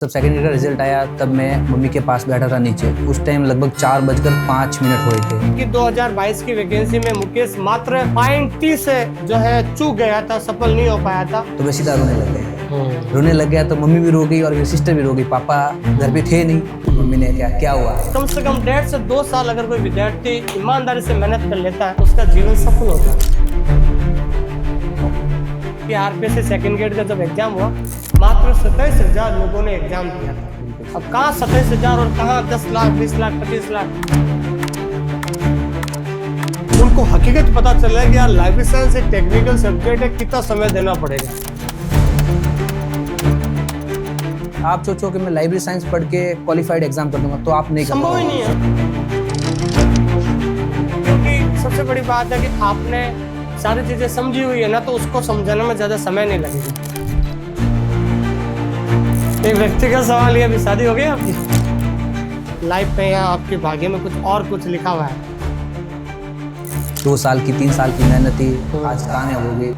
जब second year का result आया तब मैं मम्मी के पास बैठा था नीचे। उस टाइम लगभग 4:05 हुए थे कि 2022 की वैकेंसी में मुकेश मात्र .30 से जो है चूक गया था, सफल नहीं हो पाया था। तो मैं सीधा रोने लग गया। रोने लग गया तो मम्मी भी रो गई और मेरी सिस्टर भी रो गई। पापा घर पे थे नहीं। मम्मी ने क्या हुआ। कम से कम 1.5 से 2 साल अगर कोई विद्यार्थी ईमानदारी से मेहनत कर लेता है तो उसका जीवन सफल होता है। आरपीएससी सेकंड ग्रेड का जब एग्जाम हुआ मात्र 27,000 लोगों ने एग्जाम दिया था। अब कहाँ 27,000 और कहाँ 10 लाख 20 लाख 25 लाख। उनको हकीकत पता चला कि यार लाइब्रेरी साइंस एक टेक्निकल सब्जेक्ट है, कितना समय देना पड़ेगा। आप सोचो कि मैं लाइब्रेरी साइंस पढ़ के क्वालिफाइड एग्जाम कर दूंगा तो आप नहीं कर संभव ही नहीं है। क्योंकि सबसे बड़ी बात है कि आपने सारी चीजें समझी हुई है ना, तो उसको समझाने में ज्यादा समय नहीं लगेगा। एक व्यक्तिगत सवाल ये, अभी शादी हो गई आपकी? लाइफ में या आपके भाग्य में कुछ लिखा हुआ है? 2 साल की 3 साल की मेहनत ही आज कामयाब हो गई।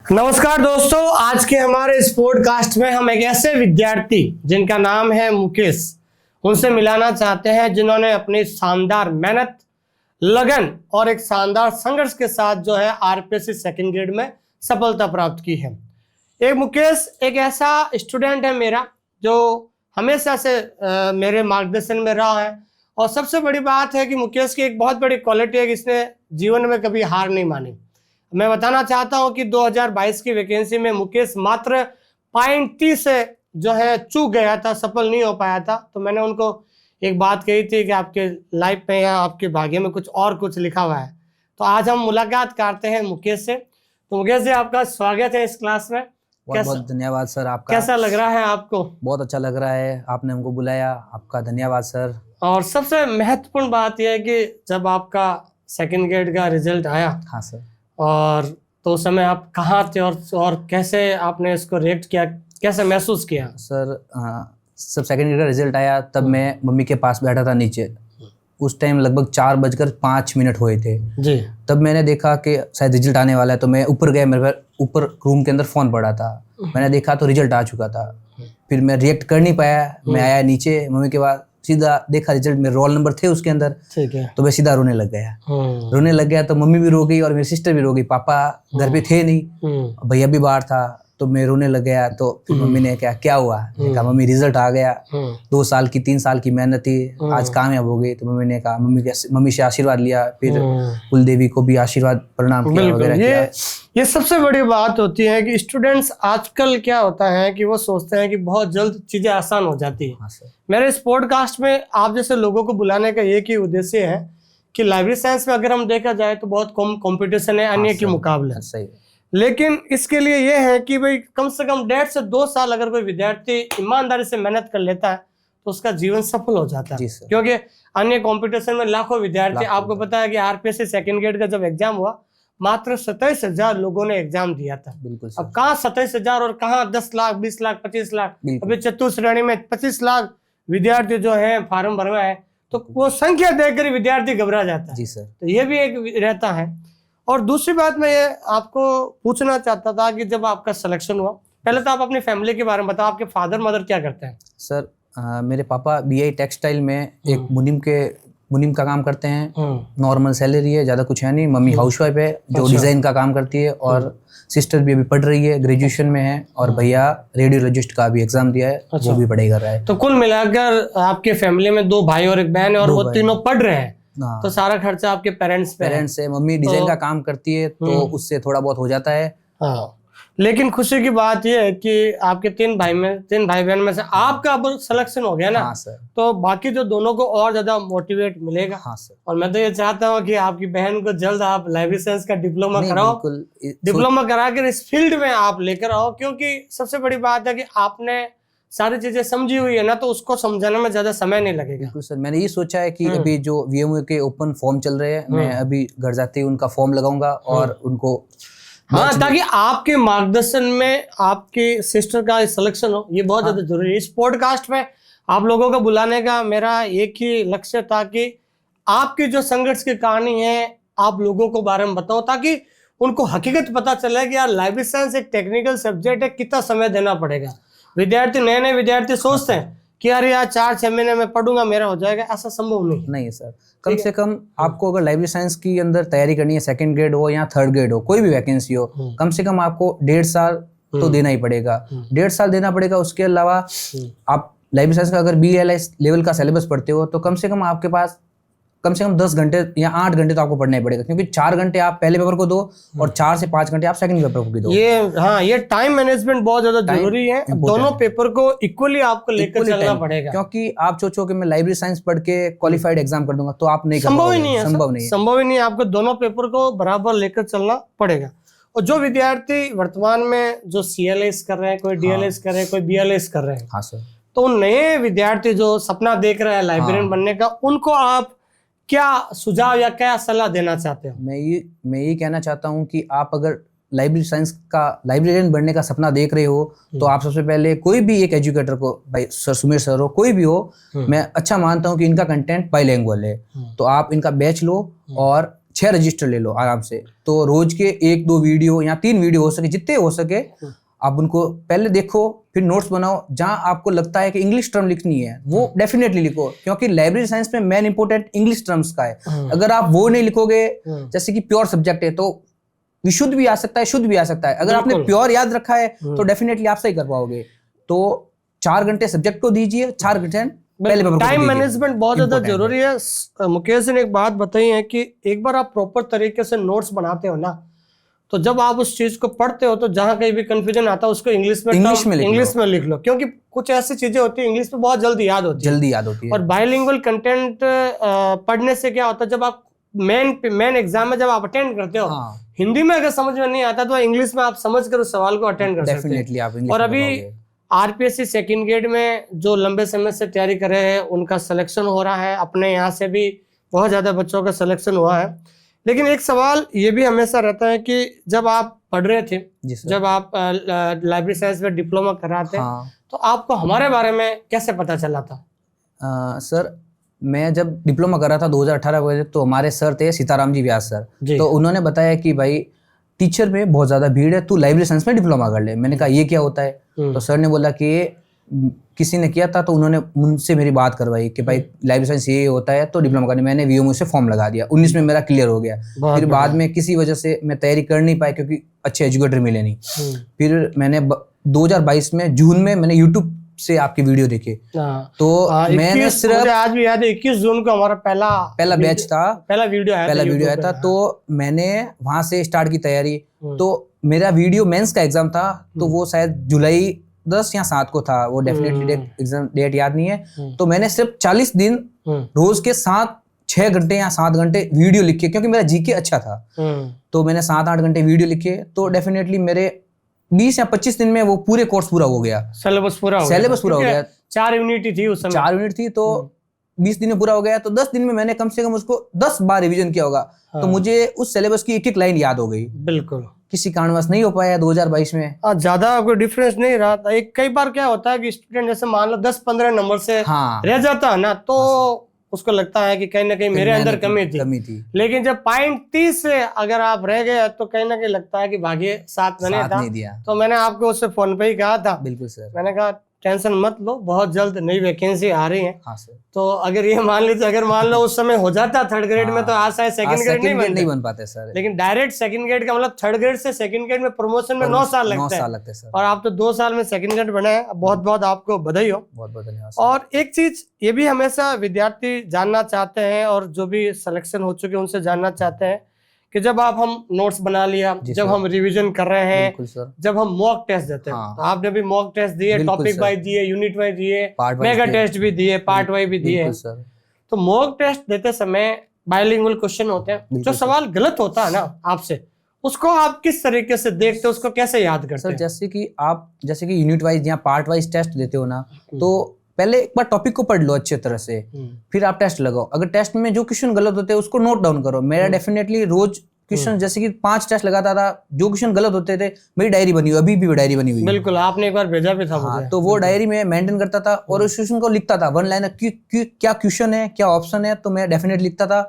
नमस्कार दोस्तों, आज के हमारे इस पॉडकास्ट में हम एक ऐसे विद्यार्थी जिनका नाम है मुकेश, उनसे मिलाना चाहते हैं जिन्होंने अपनी शानदार मेहनत, लगन और एक शानदार संघर्ष के साथ जो है आरपीएससी सेकंड ग्रेड में सफलता प्राप्त की है। एक मुकेश एक ऐसा स्टूडेंट है मेरा जो हमेशा से मेरे मार्गदर्शन में रहा है। और सबसे बड़ी बात है कि मुकेश की एक बहुत बड़ी क्वालिटी है कि इसने जीवन में कभी हार नहीं मानी। मैं बताना चाहता हूं कि 2022 की वैकेंसी में मुकेश मात्र .30 से जो है चूक गया था, सफल नहीं हो पाया था। तो मैंने उनको एक बात कही थी कि आपके लाइफ में या आपके भाग्य में कुछ लिखा हुआ है। तो आज हम मुलाकात करते हैं मुकेश से। तो मुकेश जी, आपका स्वागत है इस क्लास में। बहुत बहुत धन्यवाद सर आपका। कैसा लग रहा है आपको? बहुत अच्छा लग रहा है, आपने हमको बुलाया, आपका धन्यवाद सर। और सबसे महत्वपूर्ण बात यह है कि जब आपका सेकंड ग्रेड का रिजल्ट आया, हाँ सर, और तो उस समय आप कहाँ थे और कैसे आपने इसको रिएक्ट किया, कैसे महसूस किया? सर जब सेकंड ईयर का रिजल्ट आया तब मैं मम्मी के पास बैठा था नीचे। उस टाइम लगभग 4:05 हुए थे जी। तब मैंने देखा कि शायद रिजल्ट आने वाला है, तो मैं ऊपर गया। मेरे पास ऊपर रूम के अंदर फ़ोन पड़ा था, मैंने देखा तो रिजल्ट आ चुका था। फिर मैं रिएक्ट कर नहीं पाया, मैं आया नीचे मम्मी के पास, सीधा देखा रिजल्ट, मेरे रोल नंबर थे उसके अंदर। ठीक है। तो मैं सीधा रोने लग गया। रोने लग गया तो मम्मी भी रो गई और मेरी सिस्टर भी रो गई। पापा घर पे थे नहीं, भैया भी बाहर था। तो मैं रोने लग गया तो फिर मम्मी ने क्या हुआ। मैंने कहा मम्मी रिजल्ट आ गया, 2 साल की 3 साल की मेहनत थी आज कामयाब हो गई। तो मम्मी ने कहा, मम्मी से आशीर्वाद लिया, फिर कुल देवी को भी आशीर्वाद प्रणाम किया वगैरह किया। ये सबसे बड़ी बात होती है कि स्टूडेंट्स आजकल क्या होता है कि वो सोचते हैं कि बहुत जल्द चीजें आसान हो जाती है। हाँ सर। मेरे इस पॉडकास्ट में आप जैसे लोगों को बुलाने का एक ही उद्देश्य है कि लाइब्रेरी साइंस में अगर हम देखा जाए तो बहुत कम कंपटीशन है अन्य के मुकाबले। सही। लेकिन इसके लिए ये है कि भाई कम से कम 1.5 से 2 साल अगर कोई विद्यार्थी ईमानदारी से मेहनत कर लेता है तो उसका जीवन सफल हो जाता है। क्योंकि अन्य कंपटीशन में लाखों विद्यार्थी, आपको पता है कि आरपीएससी सेकंड ग्रेड का जब एग्जाम हुआ मात्र 27,000 लोगों ने एग्जाम दिया था। बिल्कुल। अब कहाँ 27,000 और कहाँ 10 लाख 20 लाख 25 लाख। अभी चतुर्थ श्रेणी में 25 लाख विद्यार्थी जो है फार्म भरवा है, तो वो संख्या देखकर विद्यार्थी घबरा जाता है। जी सर। तो ये भी एक रहता है। और दूसरी बात मैं ये आपको पूछना चाहता था कि जब आपका सिलेक्शन हुआ, पहले तो आप अपनी फैमिली के बारे में बताओ। आपके फादर मदर क्या करते हैं? सर मेरे पापा बीआई टेक्सटाइल में एक मुनीम का काम करते हैं। नॉर्मल सैलरी है, ज़्यादा कुछ है नहीं। मम्मी हाउसवाइफ है जो डिज़ाइन का काम करती है, और सिस्टर भी अभी पढ़ रही है, ग्रेजुएशन में है। और भैया रेडियोलॉजिस्ट का भी एग्जाम दिया है, वो भी पढ़ाई कर रहा है। तो कुल मिलाकर आपके फैमिली में 2 भाई और 1 बहन है, और वो तीनों पढ़ रहे हैं। तो सारा खर्चा आपके पेरेंट्स से। मम्मी डिजाइन का काम करती है तो उससे थोड़ा बहुत हो जाता है। हाँ। लेकिन खुशी की बात यह है कि आपके 3 भाई बहन में से आपका अब सिलेक्शन हो गया ना। हाँ सर। तो बाकी जो दोनों को और ज्यादा मोटिवेट मिलेगा। हाँ सर। और मैं तो ये चाहता हूँ कि आपकी बहन को जल्द आप लाइब्रेरी साइंस का डिप्लोमा कराओ। डिप्लोमा कराकर इस फील्ड में आप लेकर आओ, क्योंकि सबसे बड़ी बात है कि आपने सारी चीजें समझी हुई है ना, तो उसको समझाने में ज्यादा समय नहीं लगेगा। सर मैंने ये सोचा है कि अभी जो वीएमओ के ओपन फॉर्म चल रहे हैं, मैं अभी घर जाते ही उनका फॉर्म लगाऊंगा और उनको हाँ, ताकि आपके मार्गदर्शन में आपके सिस्टर का सिलेक्शन हो, ये बहुत ज्यादा जरूरी है। इस पॉडकास्ट में आप लोगों को बुलाने का मेरा एक ही लक्ष्य था कि आपकी जो संघर्ष की कहानी है आप लोगों को बारे में बताओ, ताकि उनको हकीकत पता चले कि यार लाइब्रेरी साइंस एक टेक्निकल सब्जेक्ट है, कितना समय देना पड़ेगा। विद्यार्थी, नए विद्यार्थी सोचते हैं कि यार 4-6 महीने में पढ़ूंगा मेरा हो जाएगा, ऐसा संभव नहीं है सर। कम से कम आपको अगर लाइब्रेरी साइंस की अंदर तैयारी करनी है, 2nd ग्रेड हो या 3rd ग्रेड हो, कोई भी वैकेंसी हो, कम से कम आपको 1.5 साल तो देना ही पड़ेगा। 1.5 साल देना पड़ेगा। उसके अलावा आप लाइब्रेरी साइंस का अगर BLS लेवल का सिलेबस पढ़ते हो तो कम से कम आपके पास कम से कम 10 घंटे या 8 घंटे तो आपको पढ़ना ही पड़ेगा, क्योंकि 4 घंटे आप पहले पेपर को दो और 4 से 5 घंटे आप सेकंड पेपर को भी दो। ये टाइम मैनेजमेंट बहुत ज्यादा जरूरी है। दोनों पेपर को इक्वली आपको लेकर चलना पड़ेगा, क्योंकि आप सोचो कि मैं लाइब्रेरी साइंस पढ़ के क्वालिफाइड एग्जाम कर दूंगा तो आप नहीं कर संभव पाओगे। ही नहीं है, संभव ही नहीं है। आपको दोनों पेपर को बराबर लेकर चलना पड़ेगा। और जो विद्यार्थी वर्तमान में जो CLS कर रहे हैं, कोई DLS कर रहे हैं, कोई BLS कर रहे हैं, हाँ सर, तो उन नए विद्यार्थी जो सपना देख रहे हैं लाइब्रेरियन बनने का, उनको आप क्या सुझाव या क्या सलाह देना चाहते हो? मैं ये कहना चाहता हूँ कि आप अगर लाइब्रेरी साइंस का लाइब्रेरियन बनने का सपना देख रहे हो तो आप सबसे पहले कोई भी एक एजुकेटर को, भाई सर सुमेर सर हो, कोई भी हो, मैं अच्छा मानता हूँ कि इनका कंटेंट बाइलिंगुअल है, तो आप इनका बैच लो और 6 रजिस्टर ले लो आराम से। तो रोज के 1-2 वीडियो या 3 वीडियो हो सके, जितने हो सके आप उनको पहले देखो, फिर नोट्स बनाओ। जहां आपको लगता है कि इंग्लिश टर्म लिखनी है वो डेफिनेटली लिखो, क्योंकि लाइब्रेरी साइंस में मेन इंपोर्टेंट इंग्लिश टर्म्स का है। अगर आप वो नहीं लिखोगे, जैसे कि प्योर सब्जेक्ट है तो विशुद्ध भी आ सकता है, शुद्ध भी आ सकता है। अगर आपने प्योर याद रखा है तो डेफिनेटली आप सही कर पाओगे। तो 4 घंटे सब्जेक्ट को दीजिए, 4 घंटे पहले पेपर। टाइम मैनेजमेंट बहुत ज्यादा जरूरी है। मुकेश ने एक बात बताई है कि एक बार आप प्रॉपर तरीके से नोट्स बनाते हो ना, तो जब आप उस चीज को पढ़ते हो तो जहां कहीं भी कंफ्यूजन आता है उसको इंग्लिश में लिख लो, क्योंकि कुछ ऐसी चीजें होती है इंग्लिश में बहुत जल्दी याद होती है। और बाइलिंगुअल कंटेंट पढ़ने से क्या होता है, जब आप मेन एग्जाम में जब आप अटेंड करते हो, हिंदी में अगर समझ में नहीं आता तो इंग्लिश में आप समझ कर उस सवाल को अटेंड कर सकते हैं। और अभी RPSC 2nd ग्रेड में जो लंबे समय से तैयारी कर रहे हैं उनका सिलेक्शन हो रहा है। अपने यहाँ से भी बहुत ज्यादा बच्चों का सिलेक्शन हुआ है। लेकिन एक सवाल ये भी हमेशा रहता है कि जब आप पढ़ रहे थे, जब आप लाइब्रेरी साइंस में डिप्लोमा कर रहे थे, तो आपको हमारे बारे में कैसे पता चला था? सर, मैं जब डिप्लोमा कर रहा था 2018 को, तो हमारे सर थे सीताराम जी व्यास सर, तो उन्होंने बताया कि भाई टीचर में बहुत ज्यादा भीड़ है, तू लाइब्रेरी साइंस में डिप्लोमा कर ले। मैंने कहा ये क्या होता है? तो सर ने बोला कि किसी ने किया था तो उन्होंने मुझसे मेरी बात करवाई कि भाई लाइब्रेरी साइंस ये होता है तो डिप्लोमा करने। मैंने VMU से फॉर्म लगा दिया, 19 में मेरा क्लियर हो गया। फिर बाद में किसी वजह से मैं तैयारी कर नहीं पाया क्योंकि अच्छे एजुकेटर मिले नहीं। फिर मैंने 2022 में जून में मैंने यूट्यूब से आपके वीडियो देखे, तो मैंने सिर्फ आज भी याद है 21 जून को हमारा पहला बैच था, पहला वीडियो आया था। तो मैंने वहां से स्टार्ट की तैयारी। तो मेरा वीडियो मेंस का एग्जाम था, तो वो शायद जुलाई 10 या 7 को था, वो डेफिनेटली एग्जाम डेट याद नहीं है। तो मैंने सिर्फ 40 दिन रोज के 6 घंटे या 7 घंटे वीडियो लिखे, क्योंकि मेरा जीके अच्छा था। तो मैंने 7-8 घंटे वीडियो लिखे, तो डेफिनेटली मेरे 20 या 25 दिन में वो पूरे कोर्स पूरा हो गया, सिलेबस पूरा हो गया। 4 यूनिट थी उस समय, 4 यूनिट थी, तो 20 दिन में पूरा हो गया। तो 10 दिन में मैंने कम से कम उसको 10 बार रिवीजन किया होगा। तो मुझे उस सिलेबस की एक लाइन याद हो गई। बिल्कुल, किसी कारणवश नहीं हो पाया 2022 में। ज्यादा कोई डिफरेंस नहीं रहा था। एक कई बार क्या होता है कि स्टूडेंट जैसे मान लो 10-15 नंबर से रह जाता है ना, तो उसको लगता है कि कहीं ना कहीं मेरे अंदर कमी थी। लेकिन जब पॉइंट 30 से अगर आप रह गए तो कहीं ना कहीं लगता है कि भाग्य साथ नहीं दिया। तो मैंने आपको उससे फोन पे ही कहा था, बिल्कुल सर, मैंने कहा टेंशन मत लो, बहुत जल्द नई वैकेंसी आ रही है। हाँ सर। तो अगर ये मान लीजिए, अगर मान लो उस समय हो जाता 3rd ग्रेड में, तो आज शायद 2nd ग्रेड नहीं बन पाते सर। लेकिन डायरेक्ट 2nd ग्रेड का मतलब 3rd ग्रेड से 2nd ग्रेड में प्रमोशन में 9 साल लगते हैं सर। और आप तो 2 साल में 2nd ग्रेड बने हैं, बहुत बहुत आपको बधाई हो। बहुत बहुत धन्यवाद। और एक चीज ये भी हमेशा विद्यार्थी जानना चाहते हैं, और जो भी सिलेक्शन हो चुके उनसे जानना चाहते हैं कि जब हम नोट्स बना लिया, जब हम रिवीजन कर रहे हैं, जब हम मॉक टेस्ट देते हैं, तो आपने भी मॉक टेस्ट दिए, टॉपिक वाइज दिए, यूनिट वाइज दिए, मेगा टेस्ट भी दिए, पार्ट वाइज भी दिए। तो मॉक टेस्ट देते समय बाइलिंगुअल क्वेश्चन होते हैं, जो सवाल गलत होता है ना आपसे, उसको आप किस तरीके से देखते हो, उसको कैसे याद करते हैं? जैसे कि यूनिट वाइज या पार्ट वाइज टेस्ट देते हो ना, तो पहले एक बार टॉपिक को पढ़ लो अच्छे तरह से, फिर आप टेस्ट लगाओ। अगर टेस्ट में जो क्वेश्चन गलत होते हैं उसको नोट डाउन करो। मेरा डेफिनेटली रोज क्वेश्चन, जैसे कि 5 टेस्ट लगाता था, जो क्वेश्चन गलत होते थे मेरी डायरी बनी हुई, अभी भी डायरी बनी हुई है। बिल्कुल, आपने एक बार भेजा भी था मुझे। तो वो डायरी में मेंटेन करता था और उस क्वेश्चन को लिखता था, वन लाइनर, क्या क्वेश्चन है, क्या ऑप्शन है, तो मैं डेफिनेटली लिखता था।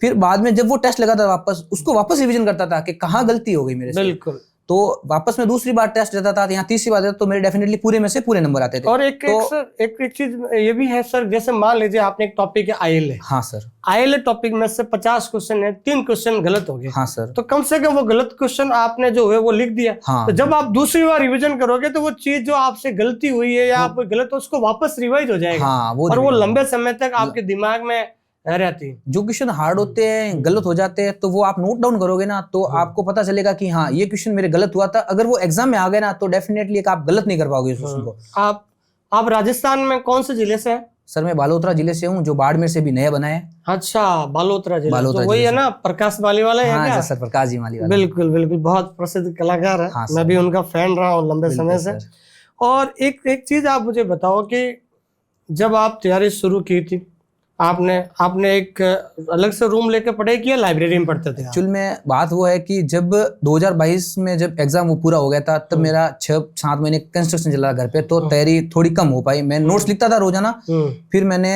फिर बाद में जब वो टेस्ट लगाता था वापस, उसको वापस रिवीजन करता था कि कहाँ गलती हो गई मेरे से। बिल्कुल। तो वापस में दूसरी बार टेस्ट देता था, यहाँ तीसरी बार देता, तो मेरे डेफिनेटली पूरे में से पूरे नंबर आते थे। और एक चीज ये भी है सर, जैसे मान लीजिए आपने एक टॉपिक है आईएलए। हाँ सर। आईएलए टॉपिक में से 50 क्वेश्चन है, 3 क्वेश्चन गलत हो गए। हाँ सर। तो कम से कम वो गलत क्वेश्चन आपने जो है वो लिख दिया। हाँ। तो जब आप दूसरी बार रिवीजन करोगे तो वो चीज जो आपसे गलती हुई है या आप गलत, तो उसको वापस रिवाइज हो जाएगा। हाँ, और वो लंबे समय तक आपके दिमाग में रहती है। जो क्वेश्चन हार्ड होते हैं, गलत हो जाते हैं, तो वो आप नोट डाउन करोगे ना, तो आपको पता चलेगा कि हाँ ये क्वेश्चन मेरे गलत हुआ था। अगर वो एग्जाम में आ गए ना, तो डेफिनेटली एक आप गलत नहीं कर पाओगे इस क्वेश्चन को। आप राजस्थान में कौन से जिले से हैं? सर मैं बालोतरा जिले से हूँ, जो बाड़मेर से भी नया बना है। अच्छा, बालोतरा जिला, तो बालोतरा वही जिले है ना, प्रकाश माली वाला है क्या? हाँ सर, प्रकाश जी माली वाला। बिल्कुल बिल्कुल, बहुत प्रसिद्ध कलाकार है। हाँ, मैं भी उनका फैन रहा हूँ लंबे समय से। सर। और एक चीज आप मुझे बताओ कि जब आप तैयारी शुरू की थी, आपने एक अलग से रूम लेकर पढ़ाई किया, लाइब्रेरी में पढ़ते थे? एक्चुअल में बात वो है कि जब 2022 में जब एग्जाम वो पूरा हो गया था, तब मेरा 6-7 महीने कंस्ट्रक्शन चला घर पे, तो तैयारी थोड़ी कम हो पाई। मैं नोट्स लिखता था रोजाना। फिर मैंने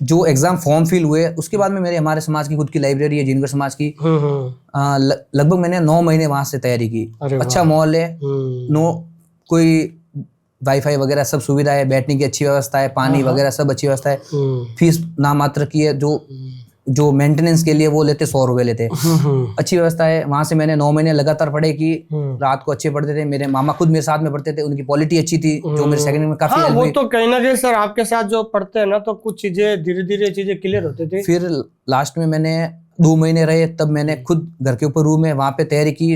जो एग्जाम फॉर्म फिल हुए, उसके बाद में मेरे हमारे समाज की खुद की लाइब्रेरी है, जिनगर समाज की, लगभग मैंने 9 महीने वहां से तैयारी की। अच्छा माहौल है, नो कोई वाईफाई वगैरह सब सुविधा है, बैठने की अच्छी व्यवस्था है, पानी वगैरह सब अच्छी व्यवस्था है। फीस नाम मात्र की है, जो मेंटेनेंस के लिए वो लेते 100 रुपए लेते। अच्छी व्यवस्था है। वहां से मैंने 9 महीने लगातार पढ़ाई की। रात को अच्छे पढ़ते थे, मेरे मामा खुद मेरे साथ में पढ़ते थे, उनकी क्वालिटी अच्छी थी, जो मेरे सेकंड में काफी वो तो कहीं ना कहीं सर आपके साथ जो पढ़ते हैं ना, तो कुछ चीजें धीरे धीरे चीजें क्लियर होती थी। फिर लास्ट में मैंने 2 महीने रहे, तब मैंने खुद घर के ऊपर रूम है, वहां पे तैयारी की,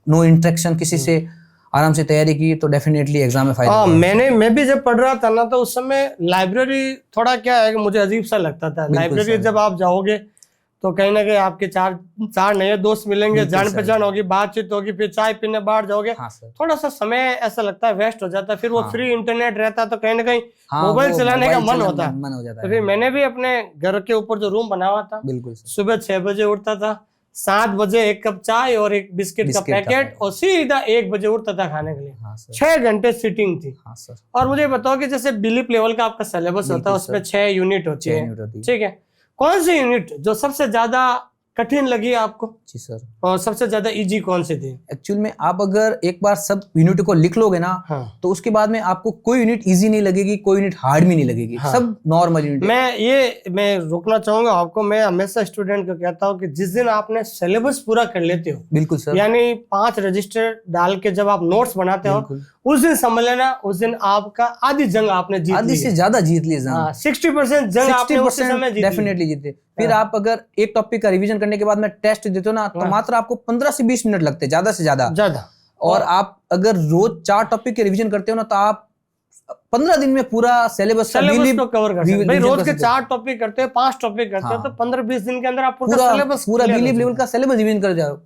नो इंटरेक्शन किसी से, आराम से तैयारी की, तो डेफिनेटली एग्जाम में फायदा। मैं भी जब पढ़ रहा था ना, तो उस समय लाइब्रेरी थोड़ा क्या है कि मुझे अजीब सा लगता था। लाइब्रेरी जब आप जाओगे तो कहीं ना कहीं आपके चार नए दोस्त मिलेंगे, जान पहचान होगी, बातचीत होगी, फिर चाय पीने बाहर जाओगे। थोड़ा सा समय ऐसा लगता है वेस्ट हो जाता है। फिर वो फ्री इंटरनेट रहता है, तो कहीं ना कहीं मोबाइल चलाने का मन होता है। तो फिर मैंने भी अपने घर के ऊपर जो रूम बना हुआ था, सुबह 6 बजे उठता था, 7 बजे 1 कप चाय और 1 बिस्किट का पैकेट, और सीधा 1 बजे उठता था खाने के लिए। 6 घंटे सीटिंग थी। और मुझे बताओ कि जैसे बिलीप लेवल का आपका सिलेबस होता है, उसमें 6 यूनिट होती है, ठीक है? कौन सी यूनिट जो सबसे ज्यादा कठिन लगी आपको? जी सर। और सबसे ज्यादा इजी कौन से थे? एक्चुअल में आप अगर एक बार सब यूनिट को लिख लोगे ना, तो उसके बाद में आपको कोई यूनिट इजी नहीं लगेगी, कोई यूनिट हार्ड भी नहीं लगेगी। सब नॉर्मल यूनिट। मैं रोकना चाहूंगा आपको। मैं हमेशा स्टूडेंट को कहता हूँ कि जिस दिन आपने सिलेबस पूरा कर लेते हो, बिल्कुल सर, यानी 5 रजिस्टर डाल के जब आप नोट्स बनाते हो, उस दिन समझ लेना, उस दिन आपका आधी जंग आपने जीत ली, आधी से ज्यादा जीत ली। 60% जंग आपने उस समय डेफिनेटली जीते। फिर आप अगर एक टॉपिक का रिवीजन करने के बाद में टेस्ट देते हो ना, तो मात्र आपको 15 से 20 मिनट लगते हैं, ज्यादा से ज्यादा। और आप अगर रोज 4 टॉपिक के रिवीजन करते हो ना, तो आप 15 दिन में पूरा सिलेबस को कवर कर सकते हैं। भाई रोज के 4 टॉपिक करते हैं, 5 टॉपिक करते हैं, तो 15-20 दिन के अंदर आप पूरा बिलीव लेवल का सिलेबस रिवीजन कर जाओ।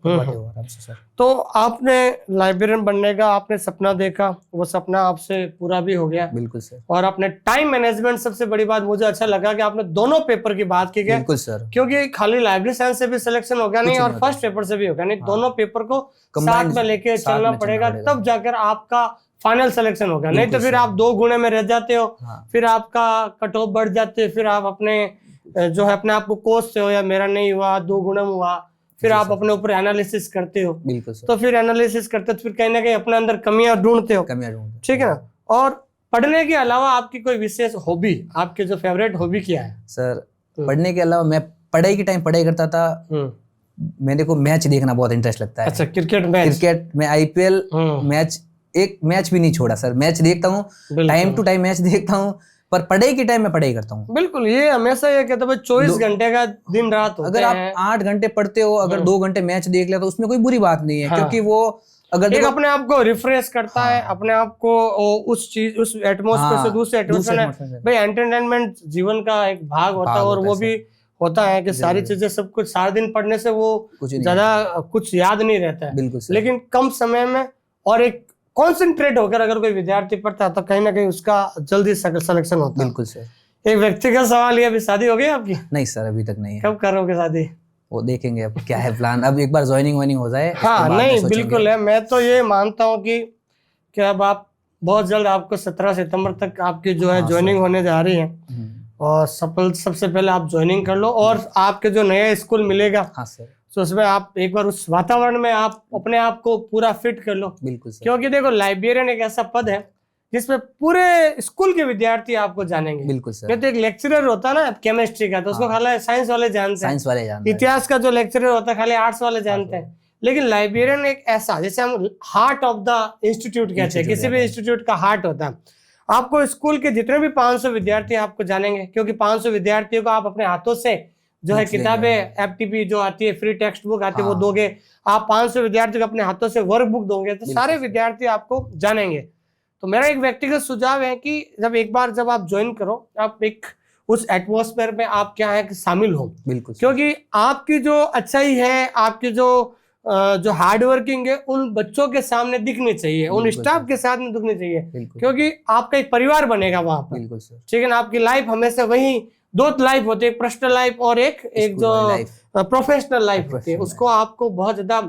तो आपने लाइब्रेरियन बनने का आपने सपना देखा, वो सपना आपसे पूरा भी हो गया। बिल्कुल सर। और आपने टाइम मैनेजमेंट, सबसे बड़ी बात मुझे अच्छा लगा कि आपने दोनों पेपर की बात की। बिल्कुल सर। क्योंकि खाली लाइब्रेरी साइंस से भी सिलेक्शन होगा नहीं और फर्स्ट पेपर से भी होगा नहीं, दोनों पेपर को साथ में लेके चलना पड़ेगा, तब जाकर आपका फाइनल सिलेक्शन होगा। नहीं तो फिर आप 2 गुणे में रह जाते हो, फिर आपका कट ऑफ बढ़ जाते, फिर आप अपने जो है अपने आप को कोसते हो, या मेरा नहीं हुआ, 2 गुणे में हुआ, फिर आप अपने ऊपर एनालिसिस करते हो। तो फिर एनालिसिस करते, फिर कहीं ना कहीं अपने अंदर कमियां ढूंढते हो, ठीक है ना? और पढ़ने के अलावा आपकी कोई विशेष हॉबी, आपके जो फेवरेट हॉबी क्या है? सर पढ़ने के अलावा मैं पढ़ाई के टाइम पढ़ाई करता था। मेरे को मैच देखना बहुत इंटरेस्ट लगता है। अच्छा, क्रिकेट में IPL मैच, एक मैच भी नहीं छोड़ा सर। मैच देखता हूँ, टाइम टू टाइम मैच देखता हूँ, पर पढ़ाई के टाइम में पढ़ाई करता हूँ। बिल्कुल, ये हमेशा ये कहते हैं 24 घंटे का दिन रात होता है। अगर आप 8 घंटे पढ़ते हो, अगर 2 घंटे मैच देख लिया, तो उसमें कोई बुरी बात नहीं है। क्योंकि वो अगर एक अपने आप को रिफ्रेश करता है, अपने आप को उस एटमॉस्फेयर से दूसरे एटमॉस्फेयर। भाई एंटरटेनमेंट जीवन का एक भाग होता है, और वो भी होता है कि सारी चीजें सब कुछ सारा दिन पढ़ने से वो ज्यादा कुछ याद नहीं रहता है। बिल्कुल, लेकिन कम समय में और एक कॉन्सेंट्रेट होकर अगर कोई विद्यार्थी पढ़ता है, तो कहीं ना कहीं उसका जल्दी सिलेक्शन होता है। बिल्कुल सर। एक व्यक्तिगत सवाल, ये अभी शादी हो गई आपकी? नहीं सर, अभी तक नहीं है। कब करोगे शादी? वो देखेंगे अब क्या है प्लान, अब एक बार ज्वाइनिंग हो जाए। हाँ नहीं बिल्कुल है, मैं तो ये मानता हूँ कि अब आप बहुत जल्द आपको 17 सितंबर तक आपकी जो है ज्वाइनिंग होने जा रही है, और सबसे पहले आप ज्वाइनिंग कर लो, और आपके जो नया स्कूल मिलेगा हाँ सर, तो उसमें आप एक बार उस वातावरण में आप अपने आप को पूरा फिट कर लो। बिल्कुल सर। क्योंकि देखो लाइब्रेरियन एक ऐसा पद है जिसमें पूरे स्कूल के विद्यार्थी आपको जानेंगे। बिल्कुल सर। नहीं तो एक लेक्चरर होता है ना केमिस्ट्री का, तो उसको खाली साइंस वाले जानते हैं, साइंस वाले जानते हैं। इतिहास का जो लेक्चरर होता है खाली आर्ट्स वाले जानते हैं। लेकिन लाइब्रेरियन एक ऐसा, जैसे हम हार्ट ऑफ द इंस्टीट्यूट कहते हैं, किसी भी इंस्टीट्यूट का हार्ट होता है। आपको स्कूल के जितने भी 500 विद्यार्थी आपको जानेंगे, क्योंकि 500 विद्यार्थियों को आप अपने हाथों से जो है किताबें एफटीपी जो आती है, फ्री टेक्स्ट बुक आती है, वो दोगे। आप 500 विद्यार्थियों को अपने हाथों से वर्क बुक दोगे, तो सारे विद्यार्थी आपको जानेंगे। तो मेरा एक व्यक्तिगत सुझाव है कि जब आप ज्वाइन करो, आप एक उस एटमॉस्फेयर में आप क्या है कि शामिल हो, बिल्कुल, क्योंकि आपकी जो अच्छाई है, आपकी जो हार्ड वर्किंग है, उन बच्चों के सामने दिखनी चाहिए, उन स्टाफ के साथ में दिखनी चाहिए, क्योंकि आपका एक परिवार बनेगा वहां पर। बिल्कुल सर। ठीक है ना, आपकी लाइफ हमेशा वही दो लाइफ होती है, एक पर्सनल लाइफ और एक जो प्रोफेशनल लाइफ होती है। उसको आपको बहुत ज्यादा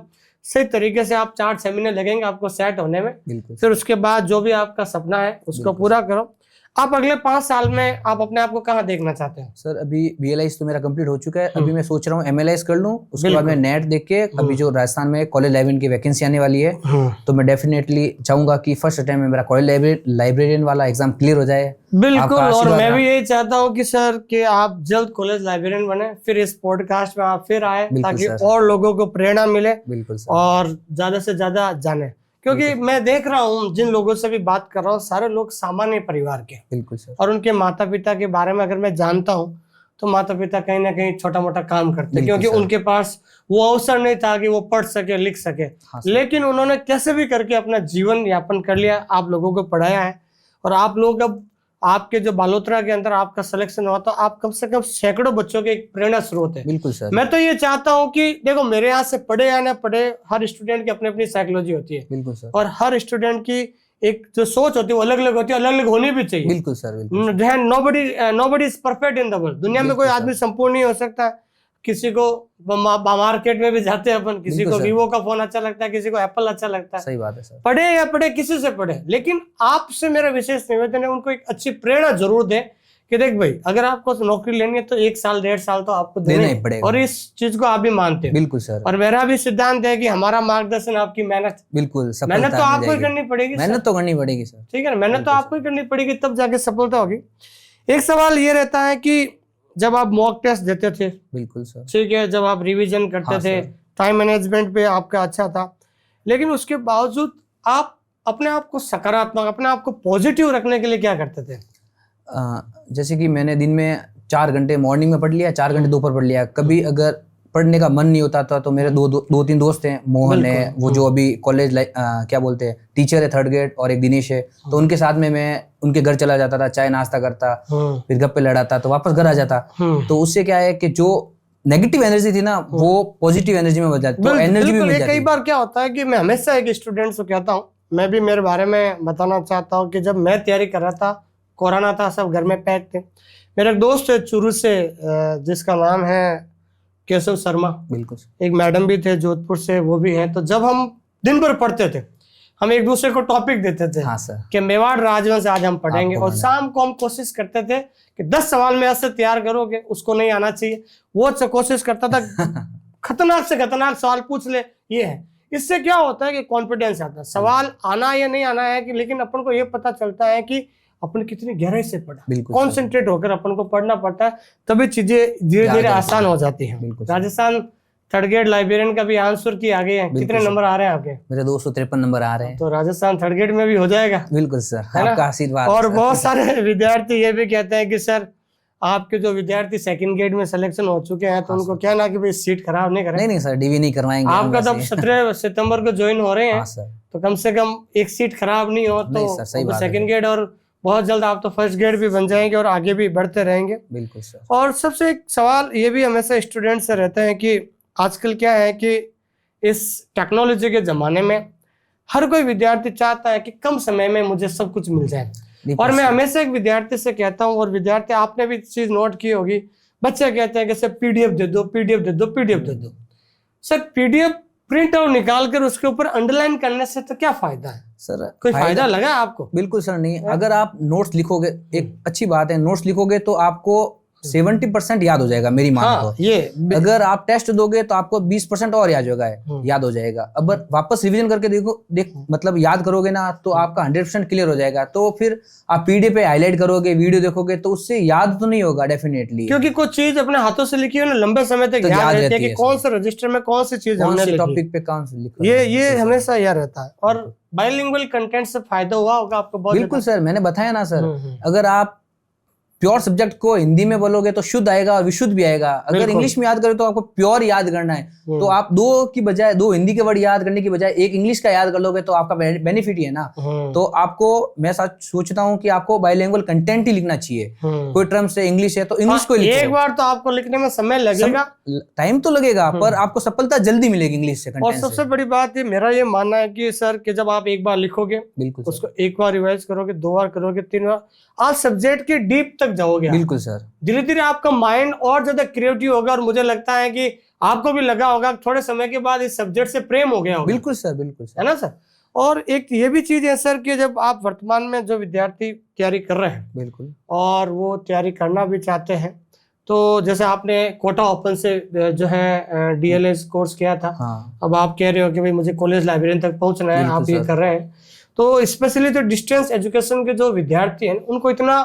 सही तरीके से आप 4-6 महीने लगेंगे आपको सेट होने में। फिर उसके बाद जो भी आपका सपना है उसको पूरा करो। आप अगले 5 साल में आप अपने आप को कहाँ देखना चाहते हैं? सर अभी BLIS तो मेरा कंप्लीट हो चुका है, अभी मैं सोच रहा हूँ MLIS कर लूँ, उसके बाद मैं नेट देख के, अभी जो राजस्थान में कॉलेज लाइब्रेरियन की वैकेंसी आने वाली है, तो मैं डेफिनेटली चाहूंगा कि फर्स्ट अटेम्प्ट में मेरा कॉलेज लाइब्रेरियन वाला एग्जाम क्लियर हो जाए। बिल्कुल, और मैं भी यही चाहता हूँ कि सर कि आप जल्द कॉलेज लाइब्रेरियन बने, फिर इस पॉडकास्ट में आप फिर आए, ताकि और लोगों को प्रेरणा मिले। बिल्कुल सर। और ज्यादा से ज्यादा जाने, क्योंकि मैं देख रहा हूँ जिन लोगों से भी बात कर रहा हूँ, सारे लोग सामान्य परिवार के। बिल्कुल सर। और उनके माता पिता के बारे में अगर मैं जानता हूँ, तो माता पिता कहीं ना कहीं छोटा मोटा काम करते हैं, क्योंकि उनके पास वो अवसर नहीं था कि वो पढ़ सके लिख सके। लेकिन उन्होंने कैसे भी करके अपना जीवन यापन कर लिया, आप लोगों को पढ़ाया है। और आप लोग अब आपके जो बालोतरा के अंदर आपका सिलेक्शन हुआ, तो आप कम से कम सैकड़ों बच्चों के एक प्रेरणा स्रोत है। बिल्कुल सर। मैं तो ये चाहता हूँ कि देखो, मेरे यहाँ से पढ़े या ना पढ़े, हर स्टूडेंट की अपनी अपनी साइकोलॉजी होती है। बिल्कुल सर। और हर स्टूडेंट की एक जो सोच होती है वो अलग अलग होती है, अलग अलग होनी भी चाहिए। बिल्कुल sir. Nobody is perfect in the world. दुनिया में कोई आदमी संपूर्ण नहीं हो सकता। किसी को मार्केट में भी जाते हैं अपन, किसी को वीवो का फोन अच्छा लगता है, किसी को एप्पल अच्छा लगता है। सही बात है सर। पढ़े या पढ़े, किसी से पढ़े, लेकिन आपसे मेरा विशेष निवेदन है, उनको एक अच्छी प्रेरणा जरूर दे कि देख भाई, अगर आपको नौकरी लेनी है तो 1 साल 1.5 साल तो आपको देना ही पड़ेगा। और इस चीज को आप भी मानते हैं। बिल्कुल सर। और मेरा भी सिद्धांत है कि हमारा मार्गदर्शन आपकी मेहनत। बिल्कुल, मेहनत तो आपको ही करनी पड़ेगी। मेहनत तो करनी पड़ेगी सर। ठीक है ना, मेहनत तो आपको ही करनी पड़ेगी, तब जाके सफलता होगी। एक सवाल ये रहता है कि जब आप मॉक टेस्ट देते थे, बिल्कुल सर, ठीक है, जब आप रिवीजन करते थे, टाइम मैनेजमेंट पे आपका अच्छा था, लेकिन उसके बावजूद आप अपने आप को सकारात्मक, अपने आप को पॉजिटिव रखने के लिए क्या करते थे? जैसे कि मैंने दिन में 4 घंटे मॉर्निंग में पढ़ लिया, 4 घंटे दोपहर पढ़ लिया। कभी अगर पढ़ने का मन नहीं होता था तो मेरे 2-3 दोस्त हैं, मोहन है, वो जो अभी कॉलेज क्या बोलते हैं टीचर है 3rd ग्रेड, और एक दिनेश है, तो उनके साथ में मैं उनके घर चला जाता था, चाय नाश्ता करता, फिर गप्पे लड़ाता, तो वापस घर आ जाता। तो उससे क्या है कि जो नेगेटिव एनर्जी थी ना, वो पॉजिटिव एनर्जी में बदल जाती, तो एनर्जी भी मिल जाती है। कई बार क्या होता है कि मैं हमेशा एक स्टूडेंट को कहता हूँ, मैं भी मेरे बारे में बताना चाहता हूँ कि जब मैं तैयारी कर रहा था, कोरोना था, सब घर में पैक थे। मेरा एक दोस्त है चूरू से, जिसका नाम है केशव शर्मा। बिल्कुल। एक मैडम भी थे जोधपुर से, वो भी हैं। तो जब हम दिन भर पढ़ते थे, हम एक दूसरे को टॉपिक देते थे। हाँ सर। कि मेवाड़ राजवंश आज हम पढ़ेंगे, और शाम को हम कोशिश करते थे कि 10 सवाल में ऐसे तैयार करोगे, उसको नहीं आना चाहिए। वो कोशिश करता था खतरनाक से खतरनाक सवाल पूछ ले, ये है। इससे क्या होता है कि कॉन्फिडेंस आता है। सवाल आना या नहीं आना है कि, लेकिन अपन को ये पता चलता है कि अपन कितनी गहराई से पढ़ा, कॉन्सेंट्रेट होकर अपन को पढ़ना पड़ता है, तभी चीजें धीरे धीरे आसान हो जाती हैं। राजस्थान 3rd ग्रेड लाइब्रेरियन का भी आंसर की आगे है, कितने नंबर आ रहे हैं आपके? मेरे 253 नंबर आ रहे हैं। तो राजस्थान 3rd ग्रेड में भी हो जाएगा। बिल्कुल सर, आपका आशीर्वाद। और बहुत सारे विद्यार्थी ये भी कहते हैं कि सर, आपके जो विद्यार्थी 2nd ग्रेड में सिलेक्शन हो चुके हैं, तो उनको क्या ना कि भाई सीट खराब नहीं करें। नहीं सर, डीवी नहीं करवाएंगे। आपका तब 17 सितंबर को ज्वाइन हो रहे हैं, तो कम से कम एक सीट खराब नहीं हो, तो 2nd ग्रेड, और बहुत जल्द आप तो 1st ग्रेड भी बन जाएंगे और आगे भी बढ़ते रहेंगे। बिल्कुल सर। और सबसे एक सवाल ये भी हमेशा स्टूडेंट से रहता है कि आजकल क्या है कि इस टेक्नोलॉजी के जमाने में हर कोई विद्यार्थी चाहता है कि कम समय में मुझे सब कुछ मिल जाए। और मैं हमेशा एक विद्यार्थी से कहता हूँ, और विद्यार्थी आपने भी चीज नोट की होगी, बच्चे कहते हैं कि सर पीडीएफ दे दो, पीडीएफ दे दो, पीडीएफ दे दो। सर पीडीएफ प्रिंट आउट निकाल कर उसके ऊपर अंडरलाइन करने से तो क्या फायदा है सर? कोई फायदा लगा आपको? बिल्कुल सर नहीं। अगर आप नोट्स लिखोगे, एक अच्छी बात है, नोट्स लिखोगे तो आपको 70% याद हो जाएगा मेरी मान तो। ये अगर आप टेस्ट दोगे तो आपको 20% और याद हो जाएगा। अब वापस रिवीजन करके मतलब याद करोगे ना तो आपका 100% क्लियर हो जाएगा। तो फिर आप पीडीएफ पे हाईलाइट करोगे, वीडियो देखोगे तो उससे याद तो नहीं होगा डेफिनेटली, क्योंकि कुछ चीज अपने हाथों से लिखी हो ना लंबे समय तक याद रहती है कि कौन से रजिस्टर में कौन सी चीज हमने लिखी, टॉपिक पे कौन से लिखा, ये हमेशा याद रहता है। और बाइलिंगुअल कंटेंट से फायदा हुआ होगा आपको बहुत? बिल्कुल सर, मैंने बताया ना सर, अगर आप प्योर सब्जेक्ट को हिंदी में बोलोगे तो शुद्ध आएगा और विशुद्ध भी आएगा। अगर इंग्लिश में याद करो तो आपको प्योर याद करना है, तो आप दो हिंदी के वर्ड याद करने की बजाय एक इंग्लिश का याद कर लोगे तो आपका बेनिफिट ही है ना। तो आपको, मैं सोचता हूँ कि आपको बाइलिंगुअल कंटेंट ही लिखना चाहिए। कोई टर्म से इंग्लिश है तो इंग्लिश को लिखो। एक बार तो आपको लिखने में समय लगेगा, टाइम तो लगेगा, पर आपको सफलता जल्दी मिलेगी इंग्लिश से। और सबसे बड़ी बात है, मेरा ये मानना है कि सर कि जब आप एक बार लिखोगे, बिल्कुल उसको एक बार रिवाइज करोगे, 2 बार करोगे, 3 बार, आप सब्जेक्ट के डीप तक जाओगे। बिल्कुल सर, धीरे धीरे आपका माइंड और ज्यादा क्रिएटिव होगा। और मुझे लगता है कि आपको भी लगा होगा थोड़े समय के बाद इस सब्जेक्ट से प्रेम हो गया होगा। बिल्कुल सर, बिल्कुल सर, है ना सर? और एक ये भी चीज है सर कि जब आप वर्तमान में जो विद्यार्थी तैयारी कर रहे हैं, बिल्कुल, और वो तैयारी करना भी चाहते हैं, तो जैसे आपने कोटा ओपन से जो है डीएलएस कोर्स किया था, अब आप कह रहे हो कि भाई मुझे कॉलेज लाइब्रेरी तक पहुंचना है, आप ये कर रहे हैं, तो स्पेशली जो डिस्टेंस एजुकेशन के जो विद्यार्थी हैं उनको इतना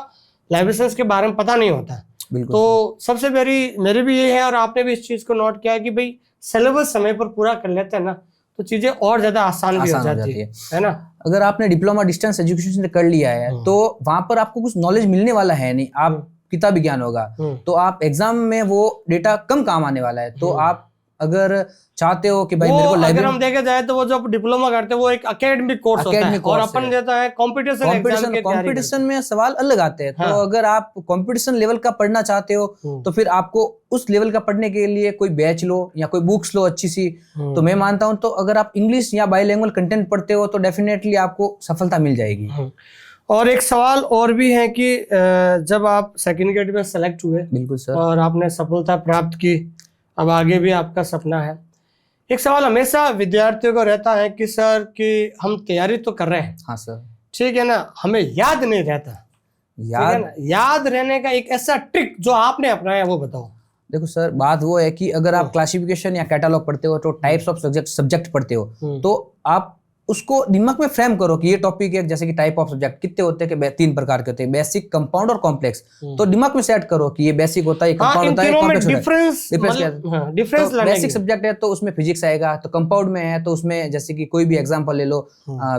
लाइब्रेरी के बारे में पता नहीं होता। तो सबसे मेरी भी ये है, और आपने भी इस चीज को नोट किया है कि भाई सिलेबस समय पर पूरा कर लेते हैं ना तो चीजें और ज्यादा आसान भी हो जाती है ना। अगर आपने डिप्लोमा डिस्टेंस एजुकेशन से कर लिया है तो वहां पर आपको कुछ नॉलेज मिलने वाला है नहीं, आप किताबी ज्ञान होगा, तो आप एग्जाम में वो डेटा कम काम आने वाला है। तो आप अगर चाहते हो कि भाई मेरे को अगर हम देखे जाए तो वो जो डिप्लोमा करते हैं वो एक एकेडमिक कोर्स होता है, और अपन देता है कंपटीशन में सवाल अलग आते हैं। तो अगर आप कंपटीशन लेवल का पढ़ना चाहते हो तो फिर आपको उस लेवल का पढ़ने के लिए कोई बैच लो या कोई बुक्स लो अच्छी सी। तो मैं मानता हूं तो अगर आप इंग्लिश या बाइलिंगुअल कंटेंट पढ़ते हो तो डेफिनेटली आपको सफलता मिल जाएगी। और एक सवाल और भी है कि जब आप सेकंड ग्रेड में सेलेक्ट हुए, बिल्कुल सर, और आपने सफलता प्राप्त की, अब आगे भी आपका सपना है, एक सवाल हमेशा विद्यार्थियों को रहता है कि सर कि हम तैयारी तो कर रहे हैं, हाँ सर, ठीक है ना, हमें याद नहीं रहता। याद रहने का एक ऐसा ट्रिक जो आपने अपनाया वो बताओ। देखो सर, बात वो है कि अगर आप क्लासिफिकेशन या कैटलॉग पढ़ते हो तो टाइप्स ऑफ सब्जेक्ट पढ़ते हो, तो आप उसको दिमाग में फ्रेम करो कि ये टॉपिक है, जैसे कि टाइप ऑफ सब्जेक्ट कितने होते हैं कि 3 प्रकार के होते हैं, बेसिक, कंपाउंड और कॉम्प्लेक्स। तो दिमाग में सेट करो कि ये बेसिक होता है, कंपाउंड होता है, कॉम्प्लेक्स होता है। डिफरेंस बेसिक सब्जेक्ट है तो उसमें फिजिक्स आएगा, तो कंपाउंड में है तो उसमें जैसे कि कोई भी एग्जांपल ले लो,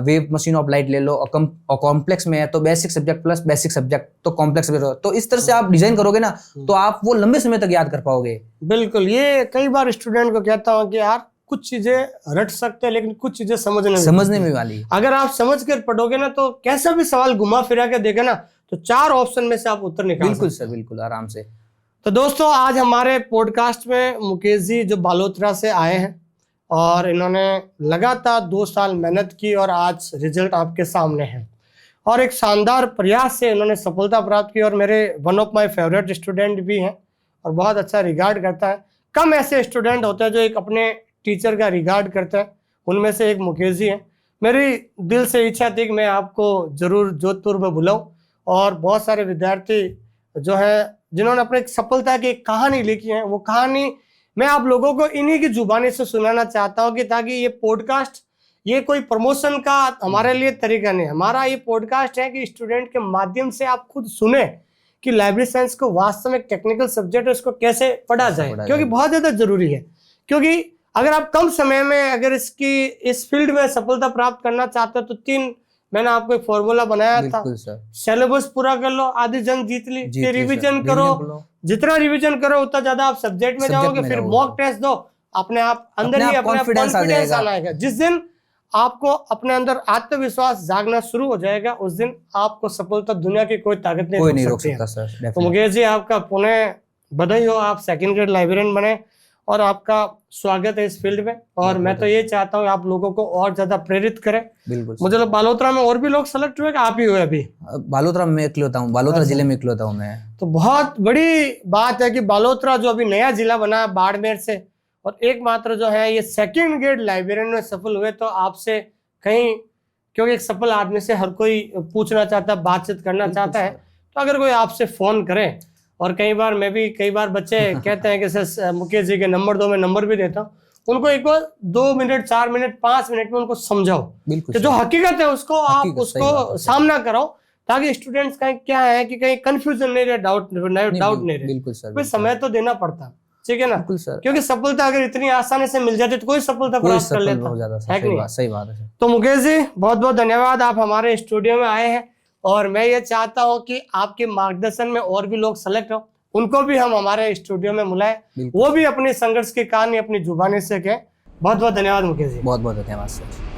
वेव मशीन ऑफ लाइट ले लो, और कॉम्प्लेक्स में है तो basic subject plus basic subject तो कॉम्प्लेक्स में। तो इस तरह से आप डिजाइन करोगे ना तो आप वो लंबे समय तक याद कर पाओगे। बिल्कुल, ये कई बार स्टूडेंट को कहता हूँ कि यार कुछ चीजें रट सकते हैं लेकिन कुछ चीजें समझने में वाली। अगर आप समझ कर पढ़ोगे ना तो कैसा भी सवाल घुमा फिरा के देखे ना तो 4 ऑप्शन में से आप उत्तर निकाल। बिल्कुल सर, बिल्कुल आराम से। तो दोस्तों, आज हमारे पॉडकास्ट में मुकेश जी जो बालोतरा से आए हैं, और इन्होंने लगातार 2 साल मेहनत की और आज रिजल्ट आपके सामने है, और एक शानदार प्रयास से इन्होंने सफलता प्राप्त की, और मेरे one of my favourite student भी हैं और बहुत अच्छा रिगार्ड करता है। कम ऐसे स्टूडेंट होते हैं जो एक अपने टीचर का रिगार्ड करता है, उनमें से एक मुकेश जी हैं। मेरी दिल से इच्छा थी कि मैं आपको जरूर जोधपुर में बुलाऊं, और बहुत सारे विद्यार्थी जो हैं जिन्होंने अपने सफलता की एक कहानी लिखी है, वो कहानी मैं आप लोगों को इन्हीं की जुबानी से सुनाना चाहता हूं, कि ताकि ये पॉडकास्ट, ये कोई प्रमोशन का हमारे लिए तरीका नहीं, हमारा ये पॉडकास्ट है कि स्टूडेंट के माध्यम से आप खुद सुने कि लाइब्रेरी साइंस को वास्तव में टेक्निकल सब्जेक्ट है, उसको कैसे पढ़ा जाए, क्योंकि बहुत ज्यादा जरूरी है। क्योंकि अगर आप कम समय में अगर इस फील्ड में सफलता प्राप्त करना चाहते हो तो 3 मैंने आपको एक फॉर्मूला बनाया था। सिलेबस पूरा कर लो, आधी जंग जीत ली, फिर रिवीजन करो, जितना रिवीजन करो उतना ज्यादा आप सब्जेक्ट में जाओगे, फिर मॉक टेस्ट दो, अपने आप अंदर ही अपना कॉन्फिडेंस आएगा। जिस दिन आपको अपने अंदर आत्मविश्वास जागना शुरू हो जाएगा, उस दिन आपको सफलता दुनिया की कोई ताकत नहीं रोक सकती है। तो मुकेश जी, आपका पुणे बधाई हो, आप सेकंड ग्रेड लाइब्रेरियन बने, और आपका स्वागत है इस फील्ड में। और मैं तो ये चाहता हूँ आप लोगों को और ज्यादा प्रेरित करें। बिल्कुल मुझे लगा बालोतरा में और भी लोग सेलेक्ट हुए कि आप ही हुए अभी? बालोतरा में इकलौता हूँ, बालोतरा जिले में इकलौता हूँ मैं। तो बहुत बड़ी बात है कि बालोतरा जो अभी नया जिला बना है बाड़मेर से, और एकमात्र जो है ये सेकंड ग्रेड लाइब्रेरियन में सफल हुए। तो आपसे कहीं, क्योंकि एक सफल आदमी से हर कोई पूछना चाहता है, बातचीत करना चाहता है, तो अगर कोई आपसे फोन करे, और कई बार बच्चे कहते हैं कि सर मुकेश जी के नंबर दो, मैं नंबर भी देता हूँ, उनको एक बार 2 मिनट 4 मिनट 5 मिनट में उनको समझाओ कि जो हकीकत है उसको आप उसको सामना कराओ, ताकि स्टूडेंट्स का क्या है कि कहीं कंफ्यूजन नहीं रहे, डाउट नहीं रहे। बिल्कुल सर, समय तो देना पड़ता, ठीक है ना? बिल्कुल सर, क्योंकि क्योंकि सफलता अगर इतनी आसानी से मिल जाती तो कोई सफलता प्राप्त कर लेता है कि नहीं? सही बात है। तो मुकेश जी बहुत बहुत धन्यवाद, आप हमारे स्टूडियो में आए हैं। और मैं ये चाहता हूँ कि आपके मार्गदर्शन में और भी लोग सेलेक्ट हो, उनको भी हम हमारे स्टूडियो में बुलाएं, वो भी अपनी संघर्ष की कहानी अपनी जुबानी से कहें। बहुत बहुत धन्यवाद मुकेश जी। बहुत बहुत धन्यवाद सर।